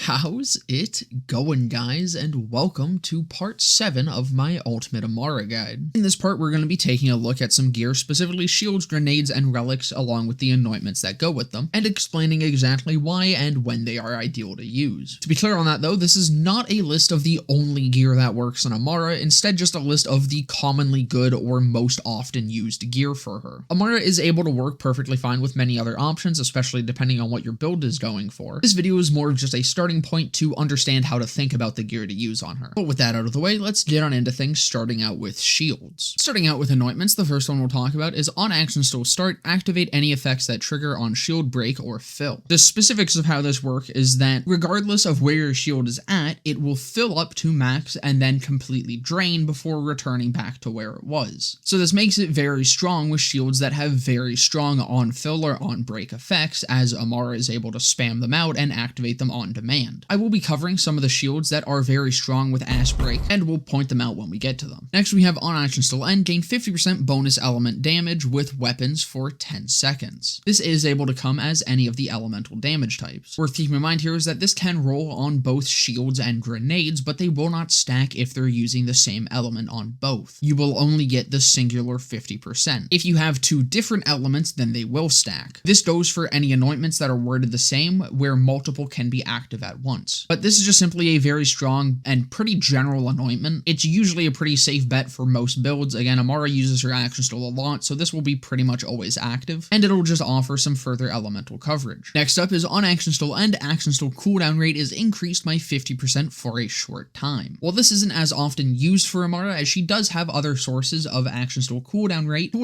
How's it going, guys, and welcome to part 7 of my Ultimate Amara guide. In this part, we're going to be taking a look at some gear, specifically shields, grenades, and relics, along with the anointments that go with them, and explaining exactly why and when they are ideal to use. To be clear on that though, this is not a list of the only gear that works on Amara, instead just a list of the commonly good or most often used gear for her. Amara is able to work perfectly fine with many other options, especially depending on what your build is going for. This video is more of just a starting point to understand how to think about the gear to use on her. But with that out of the way, let's get on into things, starting out with shields. Starting out with anointments, the first one we'll talk about is on action still start, activate any effects that trigger on shield break or fill. The specifics of how this work is that regardless of where your shield is at, it will fill up to max and then completely drain before returning back to where it was. So this makes it very strong with shields that have very strong on fill or on break effects, as Amara is able to spam them out and activate them on demand. I will be covering some of the shields that are very strong with Ass Break, and we'll point them out when we get to them. Next, we have on action still end, gain 50% bonus element damage with weapons for 10 seconds. This is able to come as any of the elemental damage types. Worth keeping in mind here is that this can roll on both shields and grenades, but they will not stack if they're using the same element on both. You will only get the singular 50%. If you have two different elements, then they will stack. This goes for any anointments that are worded the same, where multiple can be active at once. But this is just simply a very strong and pretty general anointment. It's usually a pretty safe bet for most builds. Again, Amara uses her action still a lot, so this will be pretty much always active, and it'll just offer some further elemental coverage. Next up is on action still end, action still cooldown rate is increased by 50% for a short time. While this isn't as often used for Amara, as she does have other sources of action still cooldown rate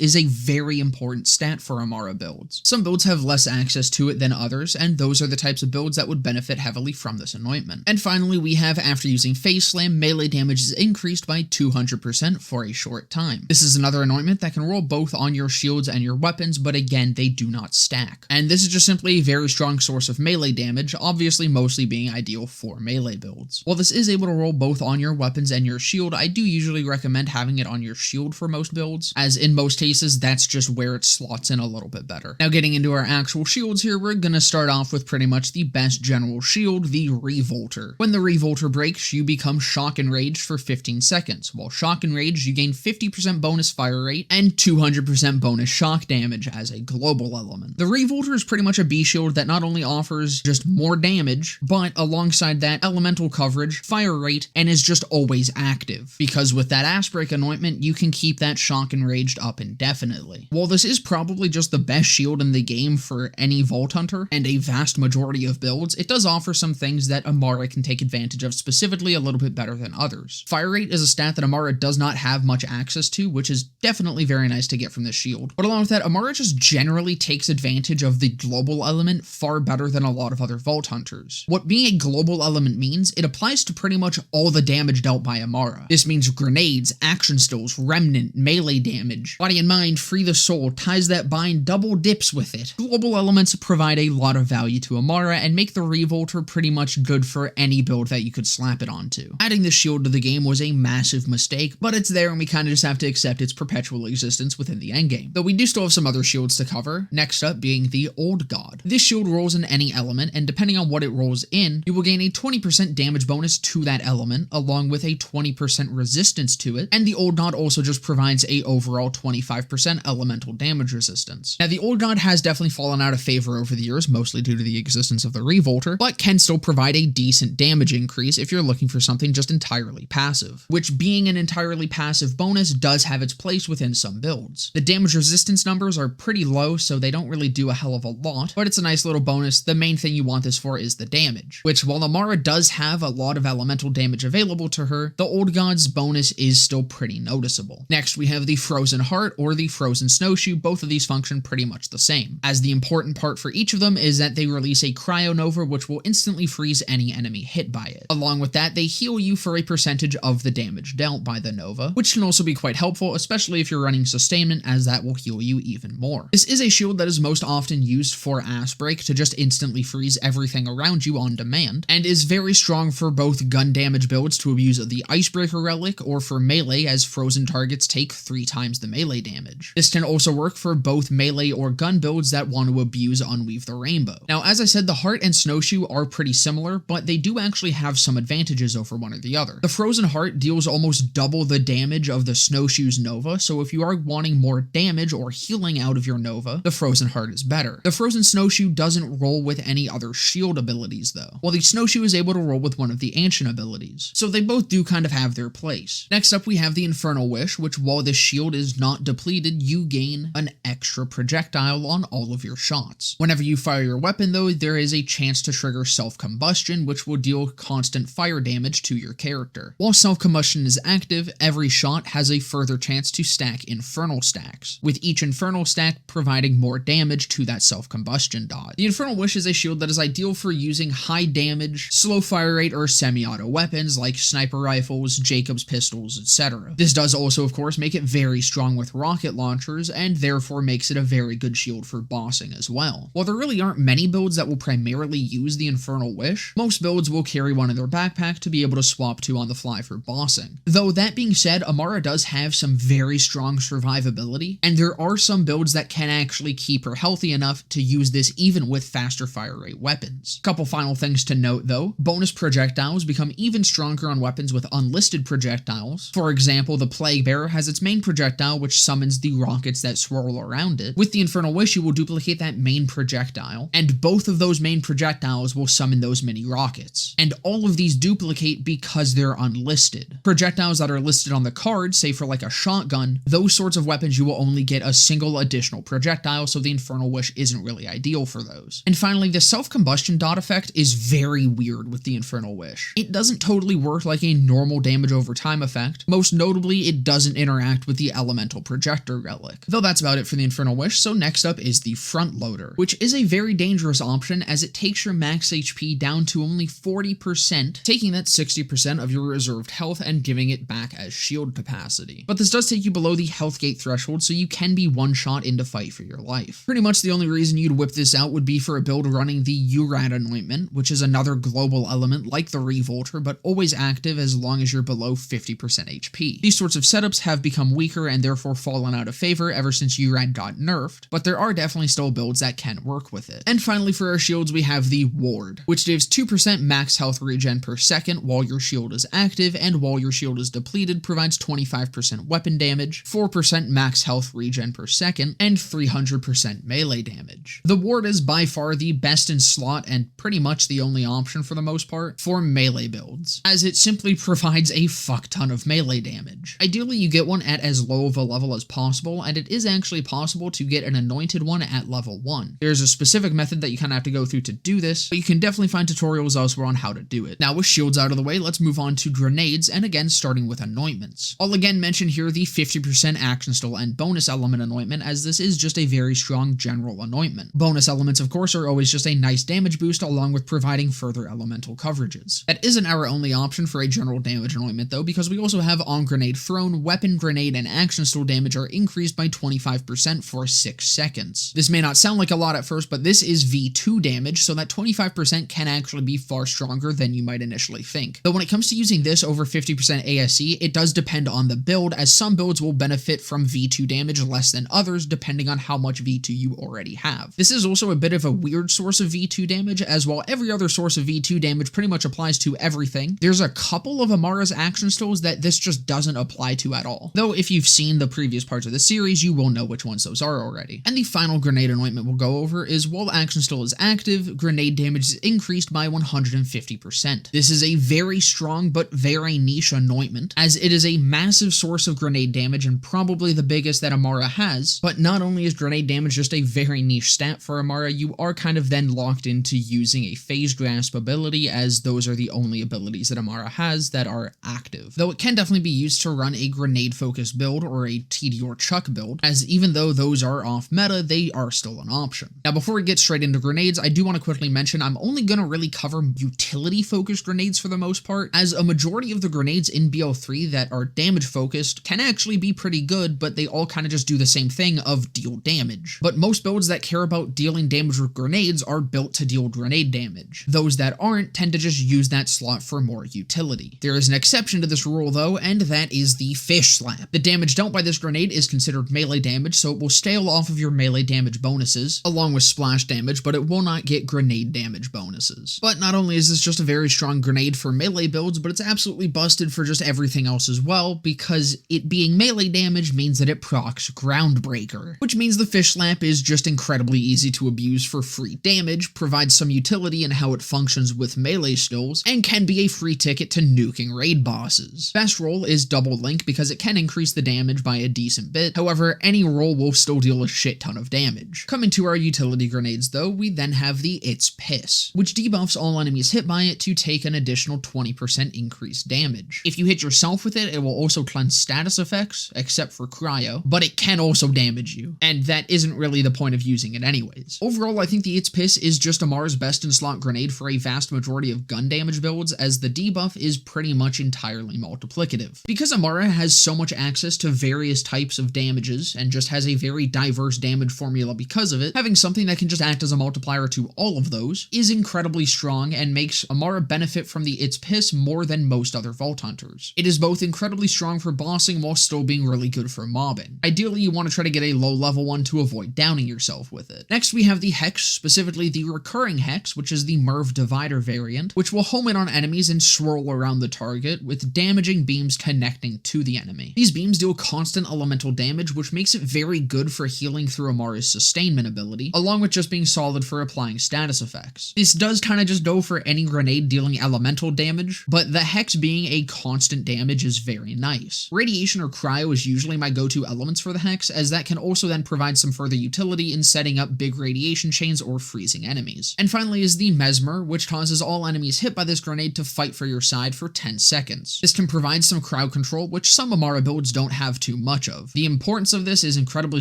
is a very important stat for Amara builds. Some builds have less access to it than others, and those are the types of builds that would benefit heavily from this anointment. And finally, we have after using Phase Slam, melee damage is increased by 200% for a short time. This is another anointment that can roll both on your shields and your weapons, but again, they do not stack. And this is just simply a very strong source of melee damage, obviously mostly being ideal for melee builds. While this is able to roll both on your weapons and your shield, I do usually recommend having it on your shield for most builds, as in most cases, that's just where it slots in a little bit better. Now getting into our actual shields here, we're gonna start off with pretty much the best general shield, the Revolter. When the Revolter breaks, you become Shock Enraged for 15 seconds. While Shock Enraged, you gain 50% bonus fire rate and 200% bonus shock damage as a global element. The Revolter is pretty much a B shield that not only offers just more damage, but alongside that, elemental coverage, fire rate, and is just always active. Because with that Ass Break anointment, you can keep that Shock Enraged up indefinitely. While this is probably just the best shield in the game for any Vault Hunter, and a vast majority of builds, it does offer some things that Amara can take advantage of specifically a little bit better than others. Fire rate is a stat that Amara does not have much access to, which is definitely very nice to get from this shield. But along with that, Amara just generally takes advantage of the global element far better than a lot of other Vault Hunters. What being a global element means, it applies to pretty much all the damage dealt by Amara. This means grenades, action stills, remnant, melee damage, body and mind, free the soul, ties that bind, double dips with it. Global elements provide a lot of value to Amara and make the Revolter pretty much good for any build that you could slap it onto. Adding this shield to the game was a massive mistake, but it's there and we kind of just have to accept its perpetual existence within the endgame. Though we do still have some other shields to cover, next up being the Old God. This shield rolls in any element, and depending on what it rolls in, you will gain a 20% damage bonus to that element, along with a 20% resistance to it, and the Old God also just provides a overall 25% elemental damage resistance. Now the Old God has definitely fallen out of favor over the years, mostly due to the existence of the Revolter, but can still provide a decent damage increase if you're looking for something just entirely passive, which being an entirely passive bonus does have its place within some builds. The damage resistance numbers are pretty low, so they don't really do a hell of a lot, but it's a nice little bonus. The main thing you want this for is the damage, which while Amara does have a lot of elemental damage available to her, the Old God's bonus is still pretty noticeable. Next, we have the Frozen Heart or the Frozen Snowshoe. Both of these function pretty much the same, as the important part for each of them is that they release a Cryo Nova, which will instantly freeze any enemy hit by it. Along with that, they heal you for a percentage of the damage dealt by the Nova, which can also be quite helpful, especially if you're running sustainment, as that will heal you even more. This is a shield that is most often used for Ass Break to just instantly freeze everything around you on demand, and is very strong for both gun damage builds to abuse the Icebreaker Relic, or for melee, as frozen targets take 3 times the melee damage. This can also work for both melee or gun builds that want to abuse Unweave the Rainbow. Now, as I said, the Heart and Snowshoe two are pretty similar, but they do actually have some advantages over one or the other. The Frozen Heart deals almost double the damage of the Snowshoe's Nova, so if you are wanting more damage or healing out of your Nova, the Frozen Heart is better. The Frozen Snowshoe doesn't roll with any other shield abilities though, while the Snowshoe is able to roll with one of the ancient abilities, so they both do kind of have their place. Next up we have the Infernal Wish, which while the shield is not depleted, you gain an extra projectile on all of your shots. Whenever you fire your weapon though, there is a chance to trigger self-combustion, which will deal constant fire damage to your character. While self-combustion is active, every shot has a further chance to stack infernal stacks, with each infernal stack providing more damage to that self-combustion dot. The Infernal Wish is a shield that is ideal for using high damage, slow fire rate, or semi-auto weapons like sniper rifles, Jacob's pistols, etc. This does also of course make it very strong with rocket launchers, and therefore makes it a very good shield for bossing as well. While there really aren't many builds that will primarily use the Infernal Wish, most builds will carry one in their backpack to be able to swap to on the fly for bossing. Though that being said, Amara does have some very strong survivability, and there are some builds that can actually keep her healthy enough to use this even with faster fire rate weapons. Couple final things to note though, bonus projectiles become even stronger on weapons with unlisted projectiles. For example, the Plague Bearer has its main projectile which summons the rockets that swirl around it. With the Infernal Wish you will duplicate that main projectile, and both of those main projectiles will summon those mini rockets. And all of these duplicate because they're unlisted. Projectiles that are listed on the card, say for like a shotgun, those sorts of weapons you will only get a single additional projectile, so the Infernal Wish isn't really ideal for those. And finally, the self-combustion dot effect is very weird with the Infernal Wish. It doesn't totally work like a normal damage over time effect. Most notably, it doesn't interact with the Elemental Projector Relic. Though that's about it for the Infernal Wish, so next up is the Front Loader, which is a very dangerous option as it takes your max HP down to only 40%, taking that 60% of your reserved health and giving it back as shield capacity. But this does take you below the health gate threshold, so you can be one shot into fight for your life. Pretty much the only reason you'd whip this out would be for a build running the Urad Anointment, which is another global element like the Revolter, but always active as long as you're below 50% HP. These sorts of setups have become weaker and therefore fallen out of favor ever since Urad got nerfed, but there are definitely still builds that can work with it. And finally for our shields we have the Ward, which gives 2% max health regen per second while your shield is active, and while your shield is depleted provides 25% weapon damage, 4% max health regen per second, and 300% melee damage. The Ward is by far the best in slot and pretty much the only option for the most part for melee builds, as it simply provides a fuck ton of melee damage. Ideally you get one at as low of a level as possible, and it is actually possible to get an anointed one at level 1. There's a specific method that you kind of have to go through to do this, but you can definitely find tutorials elsewhere on how to do it. Now with shields out of the way, let's move on to grenades, and again starting with anointments. I'll again mention here the 50% action stall and bonus element anointment, as this is just a very strong general anointment. Bonus elements of course are always just a nice damage boost along with providing further elemental coverages. That isn't our only option for a general damage anointment though, because we also have on grenade thrown, weapon grenade, and action stall damage are increased by 25% for 6 seconds. This may not sound like a lot at first, but this is V2 damage, so that 25% can actually be far stronger than you might initially think. Though when it comes to using this over 50% ASE, it does depend on the build, as some builds will benefit from V2 damage less than others depending on how much V2 you already have. This is also a bit of a weird source of V2 damage, as while every other source of V2 damage pretty much applies to everything, there's a couple of Amara's action stalls that this just doesn't apply to at all. Though if you've seen the previous parts of the series, you will know which ones those are already. And the final grenade anointment we'll go over is while action stall is active, grenade damage is increased by 150%. This is a very strong but very niche anointment, as it is a massive source of grenade damage and probably the biggest that Amara has. But not only is grenade damage just a very niche stat for Amara, you are kind of then locked into using a phase grasp ability, as those are the only abilities that Amara has that are active. Though it can definitely be used to run a grenade focused build or a TD or Chuck build, as even though those are off meta, they are still an option. Now before we get straight into grenades, I do want to quickly mention I'm only going to really cover utility focused grenades for the most part, as a majority of the grenades in BL3 that are damage focused can actually be pretty good, but they all kind of just do the same thing of deal damage. But most builds that care about dealing damage with grenades are built to deal grenade damage. Those that aren't tend to just use that slot for more utility. There is an exception to this rule though, and that is the Fish Slap. The damage dealt by this grenade is considered melee damage, so it will scale off of your melee damage bonuses, along with splash damage, but it will not get grenade damage damage bonuses. But not only is this just a very strong grenade for melee builds, but it's absolutely busted for just everything else as well, because it being melee damage means that it procs Groundbreaker, which means the Fish Slap is just incredibly easy to abuse for free damage, provides some utility in how it functions with melee skills, and can be a free ticket to nuking raid bosses. Best roll is Double Link because it can increase the damage by a decent bit, however, any roll will still deal a shit ton of damage. Coming to our utility grenades though, we then have the It's Piss, which debuffs all enemies hit by it to take an additional 20% increased damage. If you hit yourself with it, it will also cleanse status effects, except for cryo, but it can also damage you, and that isn't really the point of using it anyways. Overall, I think the It's Piss is just Amara's best in slot grenade for a vast majority of gun damage builds, as the debuff is pretty much entirely multiplicative. Because Amara has so much access to various types of damages, and just has a very diverse damage formula because of it, having something that can just act as a multiplier to all of those is incredibly strong and makes Amara benefit from the It's Piss more than most other Vault Hunters. It is both incredibly strong for bossing while still being really good for mobbing. Ideally, you want to try to get a low level one to avoid downing yourself with it. Next, we have the Hex, specifically the Recurring Hex, which is the Merv Divider variant, which will home in on enemies and swirl around the target with damaging beams connecting to the enemy. These beams deal constant elemental damage, which makes it very good for healing through Amara's sustainment ability, along with just being solid for applying status effects. This does kind of just go for any grenade dealing elemental damage, but the Hex being a constant damage is very nice. Radiation or Cryo is usually my go-to elements for the Hex, as that can also then provide some further utility in setting up big radiation chains or freezing enemies. And finally is the Mesmer, which causes all enemies hit by this grenade to fight for your side for 10 seconds. This can provide some crowd control, which some Amara builds don't have too much of. The importance of this is incredibly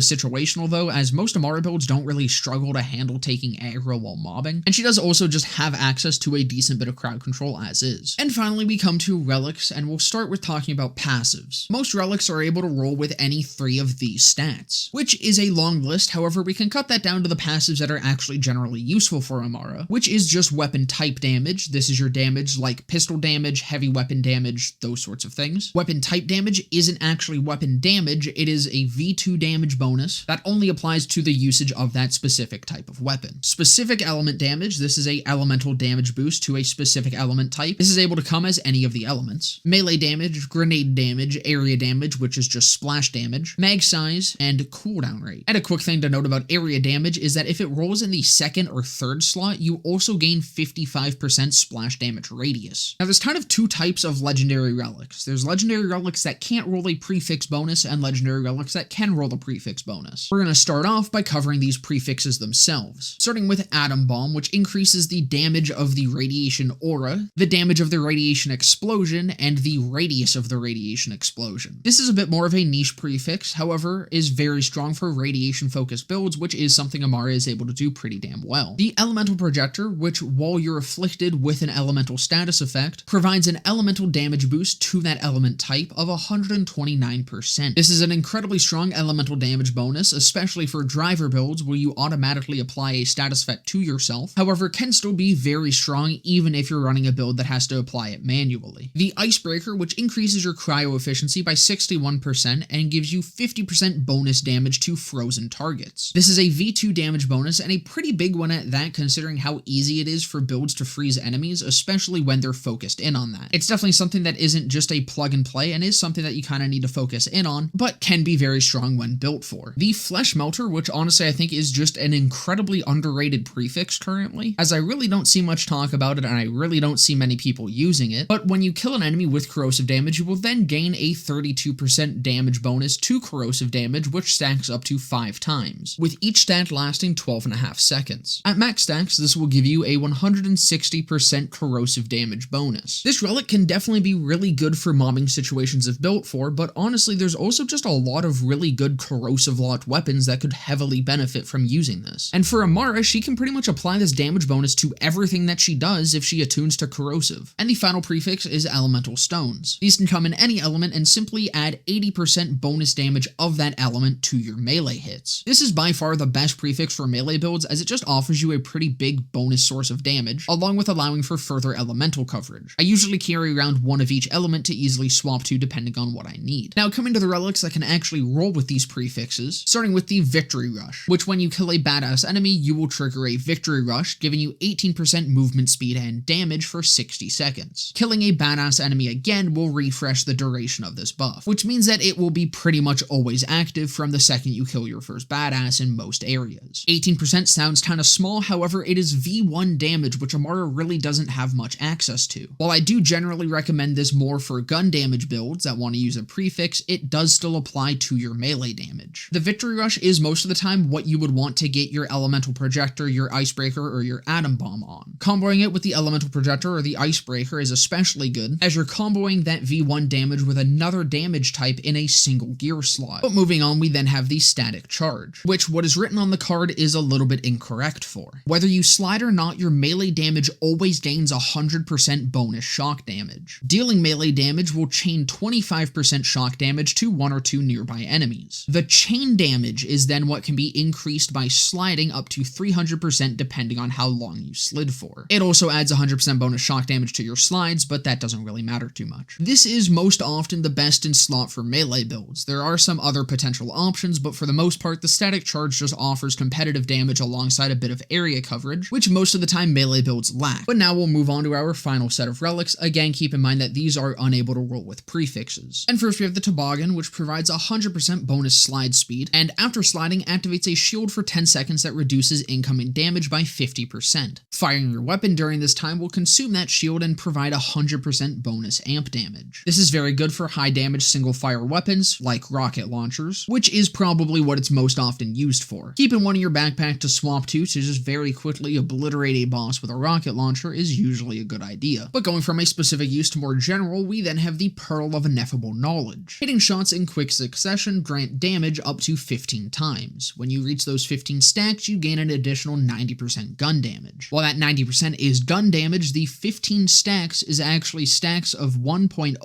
situational though, as most Amara builds don't really struggle to handle taking aggro while mobbing, and she does also just have access to a decent bit of crowd control as is. And finally we come to Relics, and we'll start with talking about passives. Most Relics are able to roll with any 3 of these stats, which is a long list, however we can cut that down to the passives that are actually generally useful for Amara, which is just weapon type damage. This is your damage like pistol damage, heavy weapon damage, those sorts of things. Weapon type damage isn't actually weapon damage, it is a V2 damage bonus that only applies to the usage of that specific type of weapon. Specific element damage, this is a elemental damage boost to a specific element type. This is able to come as any of the elements. Melee damage, grenade damage, area damage, which is just splash damage, mag size, and cooldown rate. And a quick thing to note about area damage is that if it rolls in the 2nd or 3rd slot, you also gain 55% splash damage radius. Now there's kind of 2 types of legendary relics. There's legendary relics that can't roll a prefix bonus and legendary relics that can roll a prefix bonus. We're going to start off by covering these prefixes themselves, starting with Atom Bomb, which increases the damage of the radiation aura, the damage of the radiation explosion, and the radius of the radiation explosion. This is a bit more of a niche prefix, however, is very strong for radiation-focused builds, which is something Amara is able to do pretty damn well. The Elemental Projector, which while you're afflicted with an elemental status effect, provides an elemental damage boost to that element type of 129%. This is an incredibly strong elemental damage bonus, especially for driver builds where you automatically apply a status effect to yourself, however can still be very strong even if you're running a build that has to apply it manually. The Icebreaker, which increases your cryo efficiency by 61% and gives you 50% bonus damage to frozen targets. This is a V2 damage bonus and a pretty big one at that, considering how easy it is for builds to freeze enemies, especially when they're focused in on that. It's definitely something that isn't just a plug and play and is something that you kind of need to focus in on, but can be very strong when built for. The Flesh Melter, which honestly I think is just an incredibly underrated prefix currently, as I really don't see much talk about it and I really don't see many people using it, but when you kill an enemy with corrosive damage, you will then gain a 32% damage bonus to corrosive damage, which stacks up to 5 times, with each stack lasting 12.5 seconds. At max stacks, this will give you a 160% corrosive damage bonus. This relic can definitely be really good for mobbing situations if built for, but honestly there's also just a lot of really good corrosive locked weapons that could heavily benefit from using this. And for Amara, she can pretty much apply this damage bonus to everything that she does if she attunes to corrosive. And the final prefix is Elemental Stones. These can come in any element and simply add 80% bonus damage of that element to your melee hits. This is by far the best prefix for melee builds, as it just offers you a pretty big bonus source of damage, along with allowing for further elemental coverage. I usually carry around one of each element to easily swap to depending on what I need. Now coming to the relics that can actually roll with these prefixes, starting with the Victory Rush, which when you kill a badass enemy, you will trigger a Victory Rush, giving you 18% movement speed and damage for 60 seconds. Killing a badass enemy again will refresh the duration of this buff, which means that it will be pretty much always active from the second you kill your first badass in most areas. 18% sounds kinda small, however it is V1 damage, which Amara really doesn't have much access to. While I do generally recommend this more for gun damage builds that want to use a prefix, it does still apply to your melee damage. The Victory Rush is most of the time what you would want to get your Elemental Projector, your Icebreaker, or your Atom Bomb on. Comboing it with the Elemental Projector or the Icebreaker is especially good, as you're comboing that V1 damage with another damage type in a single gear slot. But moving on, we then have the Static Charge, which what is written on the card is a little bit incorrect for. Whether you slide or not, your melee damage always gains 100% bonus shock damage. Dealing melee damage will chain 25% shock damage to one or two nearby enemies. The chain damage is then what can be increased by sliding up to 300% depending on how long you slid for. It also adds 100% bonus shock damage to your slides, but that doesn't really matter too much. This is most often the best in slot for melee builds. There are some other potential options, but for the most part, the Static Charge just offers competitive damage alongside a bit of area coverage, which most of the time melee builds lack. But now we'll move on to our final set of relics. Again, keep in mind that these are unable to roll with prefixes. And first we have the Toboggan, which provides 100% bonus slide speed, and after sliding activates a shield for 10 seconds that reduces incoming damage by 50%. Firing your weapon during this time will consume that shield and provide 100% bonus amp damage. This is very good for high damage single fire weapons, like rocket launchers, which is probably what it's most often used for. Keeping one in your backpack to swap to just very quickly obliterate a boss with a rocket launcher is usually a good idea. But going from a specific use to more general, we then have the Pearl of Ineffable Knowledge. Hitting shots in quick succession grant damage up to 15 times. When you reach those 15 stacks, you gain an additional 90% gun damage. While that 90% is gun damage, the 15 stacks is actually stacks of 1.01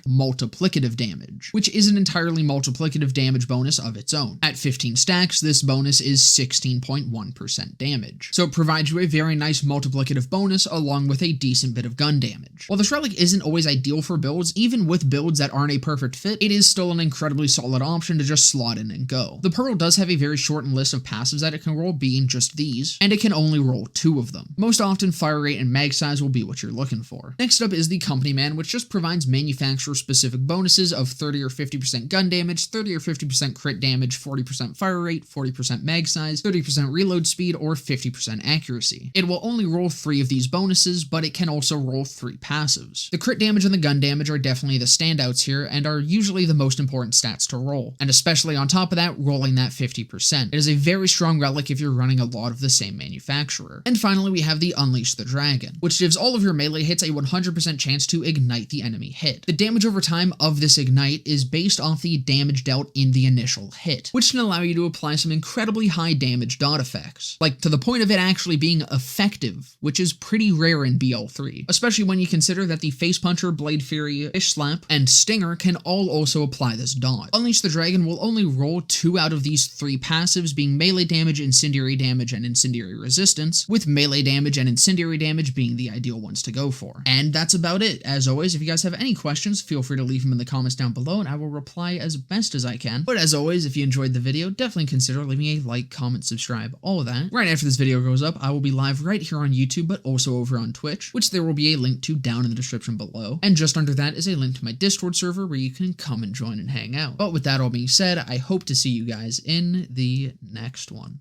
multiplicative damage, which is an entirely multiplicative damage bonus of its own. At 15 stacks, this bonus is 16.1% damage. So it provides you a very nice multiplicative bonus along with a decent bit of gun damage. While this relic isn't always ideal for builds, even with builds that aren't a perfect fit, it is still an incredibly solid option to just slot in and go. The Pearl does have a very shortened list of passives that it can roll, being just these, and it can only roll 2 of them. Most often, fire rate and mag size will be what you're looking for. Next up is the Company Man, which just provides manufacturer-specific bonuses of 30 or 50% gun damage, 30 or 50% crit damage, 40% fire rate, 40% mag size, 30% reload speed, or 50% accuracy. It will only roll 3 of these bonuses, but it can also roll 3 passives. The crit damage and the gun damage are definitely the standouts here, and are usually the most important stats to roll, and especially on top of that, rolling that 50%. It is a very strong relic if you're running a lot of the same manufacturer. And finally, we have the Unleash the Dragon, which gives all of your melee hits a 100% chance to ignite the enemy hit. The damage over time of this ignite is based off the damage dealt in the initial hit, which can allow you to apply some incredibly high damage dot effects, like to the point of it actually being effective, which is pretty rare in BL3, especially when you consider that the Face Puncher, Blade Fury, Fish Slap, and Stinger can all also apply this dot. Unleash the Dragon will only roll 2 out of these 3 passives, being melee damage, incendiary damage, and incendiary resistance, with melee damage and incendiary damage being the ideal ones to go for. And that's about it. As always, if you guys have any questions, feel free to leave them in the comments down below and I will reply as best as I can. But as always, if you enjoyed the video, definitely consider leaving a like, comment, subscribe, all of that. Right after this video goes up, I will be live right here on YouTube, but also over on Twitch, which there will be a link to down in the description below. And just under that is a link to my Discord server where you can come and join and hang out. But with that all being said, I hope to see you guys in the next one.